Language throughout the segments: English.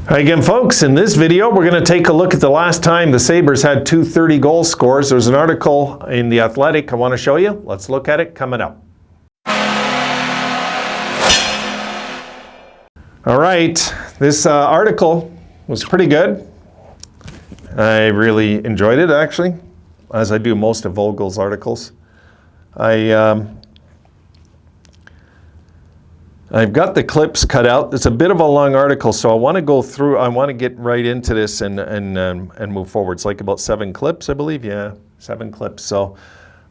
Hi again, folks. In this video, we're going to take a look at the last time the Sabres had two 30-goal scores. There's an article in The Athletic I want to show you. Let's look at it coming up. All right, this article was pretty good. I really enjoyed it, actually, as I do most of Vogel's articles. I've got the clips cut out. It's a bit of a long article, so I want to go through. I want to get right into this and move forward. It's like about 7 clips, I believe. Yeah, 7 clips. So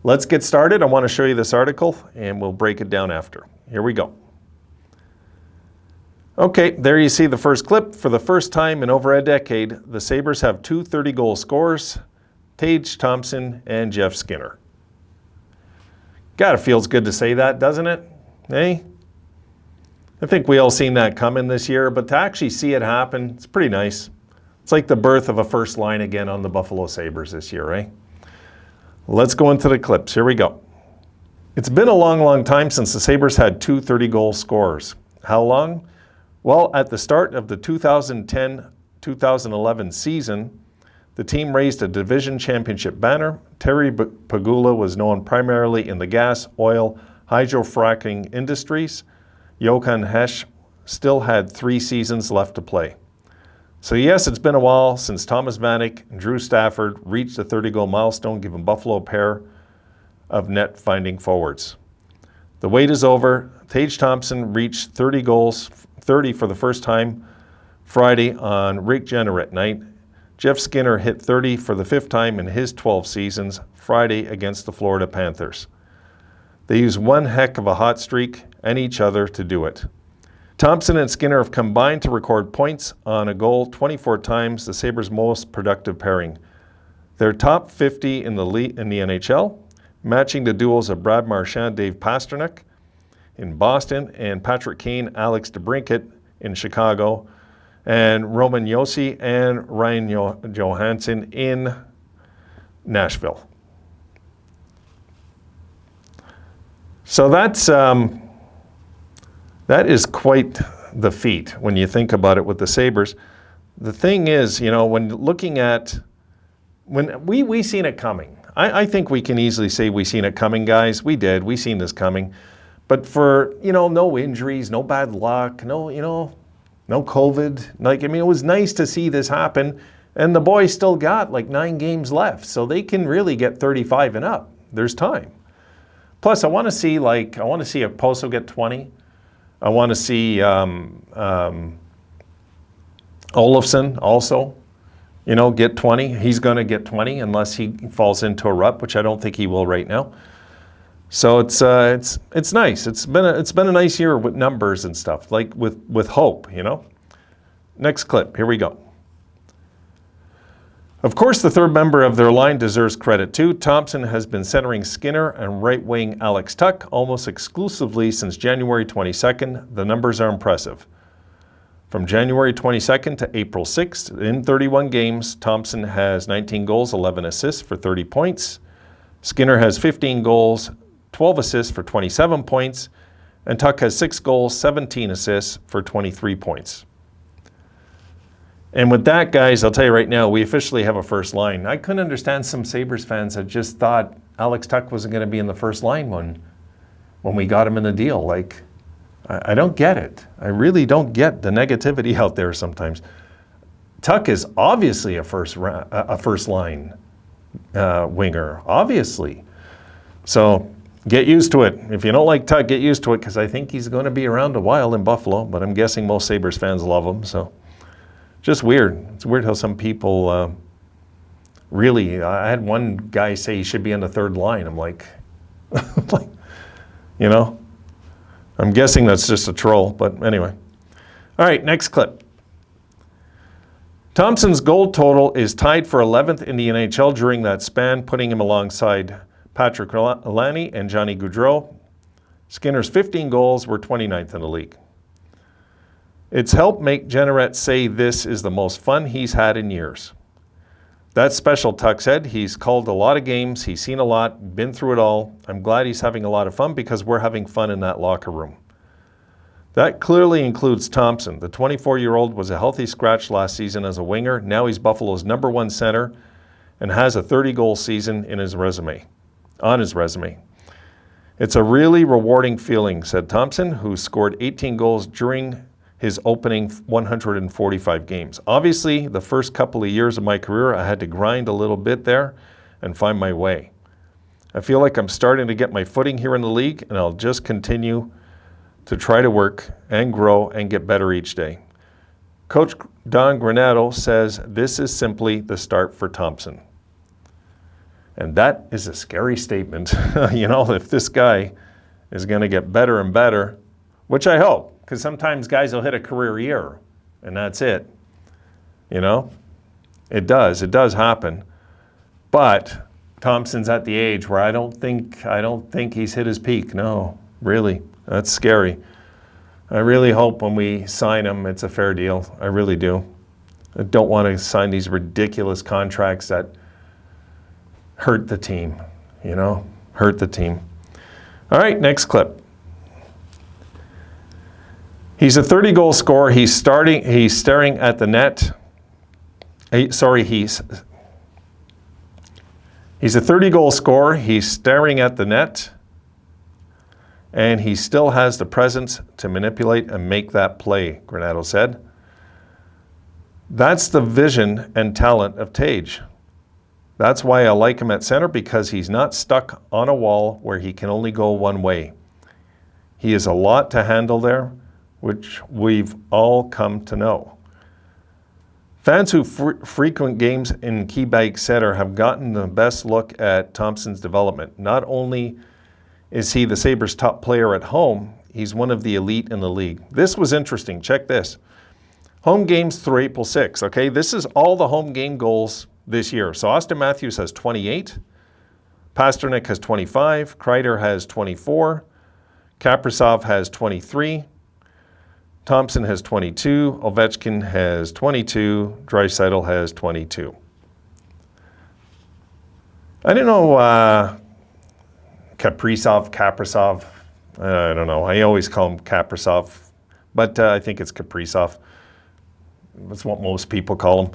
let's get started. I want to show you this article, and we'll break it down after. Here we go. Okay, there you see the first clip. For the first time in over a decade, the Sabres have two 30-goal scorers, Tage Thompson and Jeff Skinner. God, it feels good to say that, doesn't it? Hey? I think we all seen that coming this year, but to actually see it happen, it's pretty nice. It's like the birth of a first line again on the Buffalo Sabres this year, right? Let's go into the clips. Here we go. It's been a long, long time since the Sabres had two 30-goal scorers. How long? Well, at the start of the 2010-2011 season, the team raised a division championship banner. Terry Pegula was known primarily in the gas, oil, hydrofracking industries. Johan Hesch still had 3 seasons left to play. So yes, it's been a while since Thomas Vanek and Drew Stafford reached the 30-goal milestone, giving Buffalo a pair of net-finding forwards. The wait is over. Tage Thompson reached 30 for the first time Friday on Rick Jeanneret night. Jeff Skinner hit 30 for the 5th time in his 12 seasons, Friday against the Florida Panthers. They used one heck of a hot streak and each other to do it. Thompson and Skinner have combined to record points on a goal 24 times, the Sabres' most productive pairing. They're top 50 in the NHL, matching the duos of Brad Marchand, Dave Pastrnak in Boston, and Patrick Kane, Alex DeBrincat in Chicago, and Roman Josi and Ryan Johansson in Nashville. So that is quite the feat when you think about it with the Sabres. The thing is, you know, when looking at, when we seen it coming. I think we can easily say we seen it coming, guys. We did. We seen this coming. But for, you know, no injuries, no bad luck, no COVID. Like, I mean, it was nice to see this happen. And the boys still got like 9 games left. So they can really get 35 and up. There's time. Plus, I want to see if Poso get 20. I want to see Olofsson also, you know, get 20. He's going to get 20 unless he falls into a rut, which I don't think he will right now. So it's nice. It's been a nice year with numbers and stuff, like with hope, you know. Next clip. Here we go. Of course, the third member of their line deserves credit too. Thompson has been centering Skinner and right wing Alex Tuch almost exclusively since January 22nd. The numbers are impressive. From January 22nd to April 6th, in 31 games, Thompson has 19 goals, 11 assists for 30 points. Skinner has 15 goals, 12 assists for 27 points. And Tuch has 6 goals, 17 assists for 23 points. And with that, guys, I'll tell you right now, we officially have a first line. I couldn't understand some Sabres fans that just thought Alex Tuch wasn't going to be in the first line when we got him in the deal. Like, I don't get it. I really don't get the negativity out there sometimes. Tuch is obviously a first line winger, obviously. So get used to it. If you don't like Tuch, get used to it, because I think he's going to be around a while in Buffalo, but I'm guessing most Sabres fans love him, so. Just weird. It's weird how some people really, I had one guy say he should be on the third line. I'm like, you know, I'm guessing that's just a troll, but anyway. All right, next clip. Thompson's goal total is tied for 11th in the NHL during that span, putting him alongside Patrick Laine and Johnny Gaudreau. Skinner's 15 goals were 29th in the league. It's helped make Jeanneret say this is the most fun he's had in years. That's special, Tuch said. He's called a lot of games. He's seen a lot, been through it all. I'm glad he's having a lot of fun because we're having fun in that locker room. That clearly includes Thompson. The 24-year-old was a healthy scratch last season as a winger. Now he's Buffalo's #1 center and has a 30-goal season on his resume. It's a really rewarding feeling, said Thompson, who scored 18 goals during his opening 145 games. Obviously, the first couple of years of my career, I had to grind a little bit there and find my way. I feel like I'm starting to get my footing here in the league, and I'll just continue to try to work and grow and get better each day. Coach Don Granato says this is simply the start for Thompson. And that is a scary statement. You know, if this guy is going to get better and better, which I hope, because sometimes guys will hit a career year and that's it. You know, it does happen. But Thompson's at the age where I don't think he's hit his peak. No, really, that's scary. I really hope when we sign him, it's a fair deal. I really do. I don't want to sign these ridiculous contracts that hurt the team, you know, hurt the team. All right, next clip. He's a 30-goal scorer. He's staring at the net. He's a 30-goal scorer. He's staring at the net. And he still has the presence to manipulate and make that play, Granato said. That's the vision and talent of Tage. That's why I like him at center, because he's not stuck on a wall where he can only go one way. He has a lot to handle there, which we've all come to know. Fans who frequent games in Quebec Center have gotten the best look at Thompson's development. Not only is he the Sabres' top player at home, he's one of the elite in the league. This was interesting. Check this. Home games through April 6th, okay? This is all the home game goals this year. So Austin Matthews has 28, Pasternak has 25, Kreider has 24, Kaprizov has 23, Thompson has 22, Ovechkin has 22, Draisaitl has 22. I didn't know Kaprizov, I don't know. I always call him Kaprizov, but I think it's Kaprizov. That's what most people call him.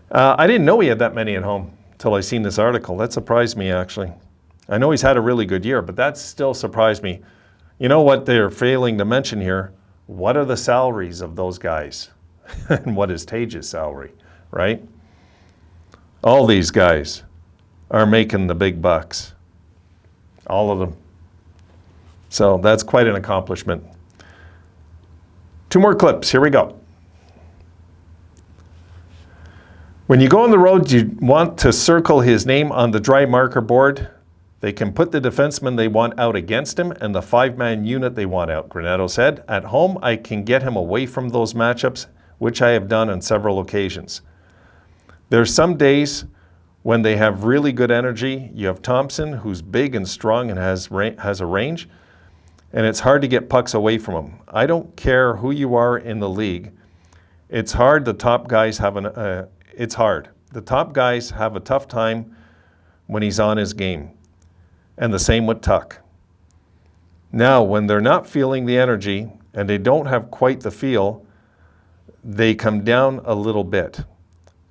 I didn't know he had that many at home until I seen this article. That surprised me, actually. I know he's had a really good year, but that still surprised me. You know what they're failing to mention here? What are the salaries of those guys? And what is Tage's salary, right? All these guys are making the big bucks. All of them. So that's quite an accomplishment. 2 more clips. Here we go. When you go on the road, you want to circle his name on the dry marker board. They can put the defenseman they want out against him and the 5-man unit they want out, Granato said. At home, I can get him away from those matchups, which I have done on several occasions. There's some days when they have really good energy. You have Thompson, who's big and strong and has a range, and it's hard to get pucks away from him. I don't care who you are in the league. It's hard. The top guys have It's hard. The top guys have a tough time when he's on his game. And the same with Tuck. Now, when they're not feeling the energy and they don't have quite the feel, they come down a little bit.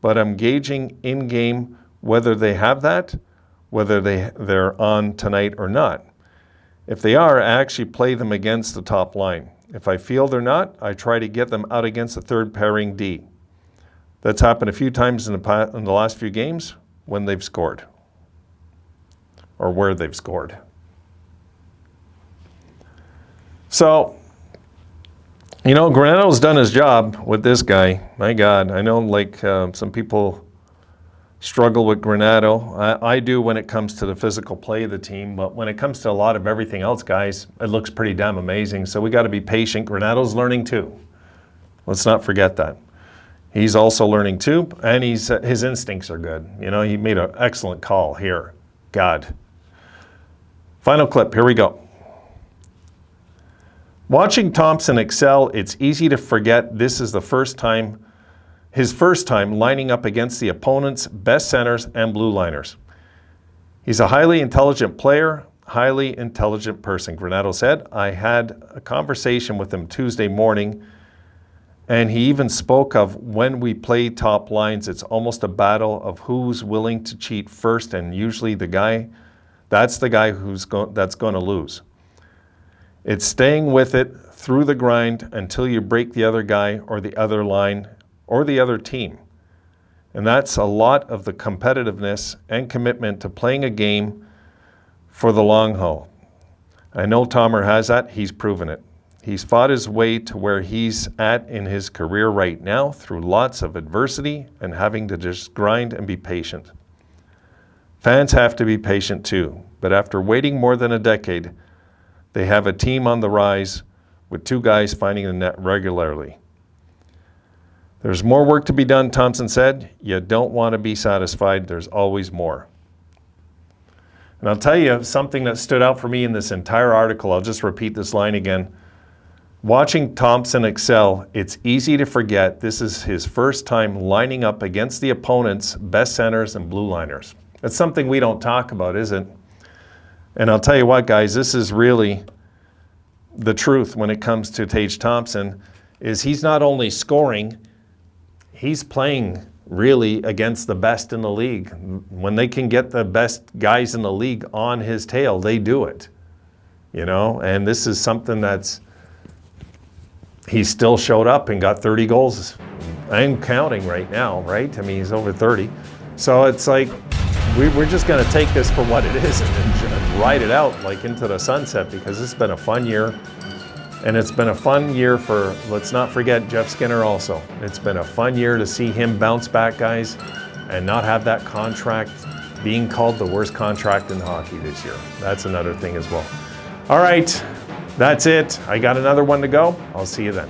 But I'm gauging in-game whether they have that, whether they're on tonight or not. If they are, I actually play them against the top line. If I feel they're not, I try to get them out against the third pairing D. That's happened a few times in the last few games when they've scored, or where they've scored. So, you know, Granato's done his job with this guy. My God, I know some people struggle with Granato. I do when it comes to the physical play of the team, but when it comes to a lot of everything else, guys, it looks pretty damn amazing. So we got to be patient. Granato's learning too. Let's not forget that. He's also learning too, and his instincts are good. You know, he made an excellent call here. God. Final clip, here we go. Watching Thompson excel, it's easy to forget this is his first time lining up against the opponent's best centers and blue liners. He's a highly intelligent player. highly intelligent person, Granato said. I had a conversation with him Tuesday morning, and he even spoke of when we play top lines, it's almost a battle of who's willing to cheat first, and usually that's the guy that's going to lose. It's staying with it through the grind until you break the other guy or the other line or the other team. And that's a lot of the competitiveness and commitment to playing a game for the long haul. I know Tomer has that. He's proven it. He's fought his way to where he's at in his career right now through lots of adversity and having to just grind and be patient. Fans have to be patient too, but after waiting more than a decade, they have a team on the rise with two guys finding the net regularly. There's more work to be done, Thompson said. You don't want to be satisfied. There's always more. And I'll tell you something that stood out for me in this entire article. I'll just repeat this line again. Watching Thompson excel, it's easy to forget this is his first time lining up against the opponent's best centers and blue liners. That's something we don't talk about, is it? And I'll tell you what, guys, this is really the truth when it comes to Tage Thompson, is he's not only scoring, he's playing really against the best in the league. When they can get the best guys in the league on his tail, they do it. You know, and this is something he still showed up and got 30 goals. I'm counting right now, right? I mean, he's over 30. So it's like, we're just going to take this for what it is and ride it out like into the sunset, because it's been a fun year. And it's been a fun year for, let's not forget, Jeff Skinner also. It's been a fun year to see him bounce back, guys, and not have that contract being called the worst contract in hockey this year. That's another thing as well. All right, that's it. I got another one to go. I'll see you then.